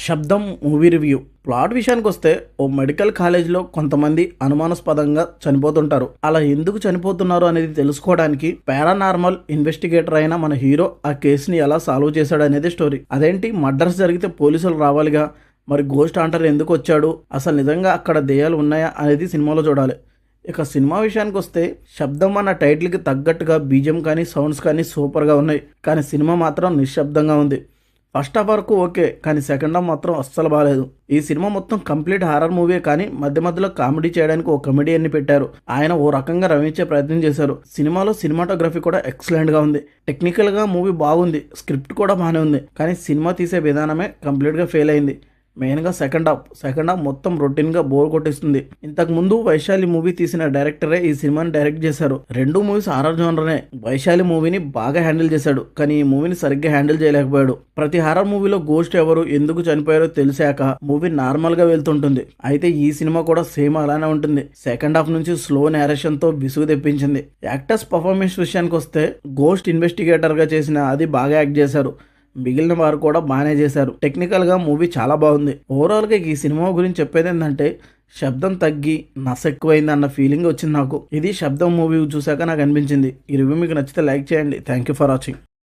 శబ్దం movie review. Plot విషయానికి వస్తే ఓ మెడికల్ కాలేజ్లో కొంతమంది అనుమానాస్పదంగా చనిపోతుంటారు. అలా ఎందుకు చనిపోతున్నారు అనేది తెలుసుకోవడానికి పారానార్మల్ ఇన్వెస్టిగేటర్ అయిన మన హీరో ఆ కేసుని ఎలా సాల్వ్ చేశాడు అనేది స్టోరీ. అదేంటి, మర్డర్స్ జరిగితే పోలీసులు రావాలిగా, మరి గోస్ట్ హంటర్ ఎందుకు వచ్చాడు, అసలు నిజంగా అక్కడ దెయ్యాలు ఉన్నాయా అనేది సినిమాలో చూడాలి. ఇక సినిమా విషయానికి వస్తే శబ్దం అన్న టైటిల్కి తగ్గట్టుగా బీజిఎం కానీ సౌండ్స్ కానీ సూపర్గా ఉన్నాయి. కానీ సినిమా మాత్రం నిశ్శబ్దంగా ఉంది. ఫస్ట్ హాఫ్ వరకు ఓకే, కానీ సెకండ్ హాఫ్ మాత్రం అస్సలు బాగాలేదు. ఈ సినిమా మొత్తం కంప్లీట్ హారర్ మూవీ, కానీ మధ్య మధ్యలో కామెడీ చేయడానికి ఓ కమెడియన్ని పెట్టారు. ఆయన ఓ రకంగా రవించే ప్రయత్నం చేశారు. సినిమాలో సినిమాటోగ్రఫీ కూడా ఎక్సలెంట్గా ఉంది. టెక్నికల్గా మూవీ బాగుంది, స్క్రిప్ట్ కూడా బాగానే ఉంది. కానీ సినిమా తీసే విధానమే కంప్లీట్గా ఫెయిల్ అయింది. మెయిన్గా సెకండ్ హాఫ్ మొత్తం రొటీన్గా బోర్ కొట్టిస్తుంది. ఇంతకు ముందు వైశాలి మూవీ తీసిన డైరెక్టరే ఈ సినిమాని డైరెక్ట్ చేశారు. రెండు మూవీస్ హారర్ జోనర్నే. వైశాలి మూవీని బాగా హ్యాండిల్ చేశాడు, కానీ ఈ మూవీని సరిగ్గా హ్యాండిల్ చేయలేకపోయాడు. ప్రతి హారర్ మూవీలో గోస్ట్ ఎవరు ఎందుకు చనిపోయారో తెలిసాక మూవీ నార్మల్గా వెళ్తుంటుంది. అయితే ఈ సినిమా కూడా సేమ్ అలానే ఉంటుంది. సెకండ్ హాఫ్ నుంచి స్లో నేరేషన్ తో విసుగు తెప్పించింది. యాక్టర్స్ పర్ఫార్మెన్స్ విషయానికి వస్తే గోస్ట్ ఇన్వెస్టిగేటర్గా చేసిన అది బాగా యాక్ట్ చేశారు. మిగిలిన వారు కూడా బాగానే చేశారు. టెక్నికల్గా మూవీ చాలా బాగుంది. ఓవరాల్గా ఈ సినిమా గురించి చెప్పేది ఏంటంటే, శబ్దం తగ్గి నస ఎక్కువైంది అన్న ఫీలింగ్ వచ్చింది నాకు. ఇది శబ్దం మూవీ చూశాక నాకు అనిపించింది. ఈ రివ్యూ మీకు నచ్చితే లైక్ చేయండి. Thank you for watching.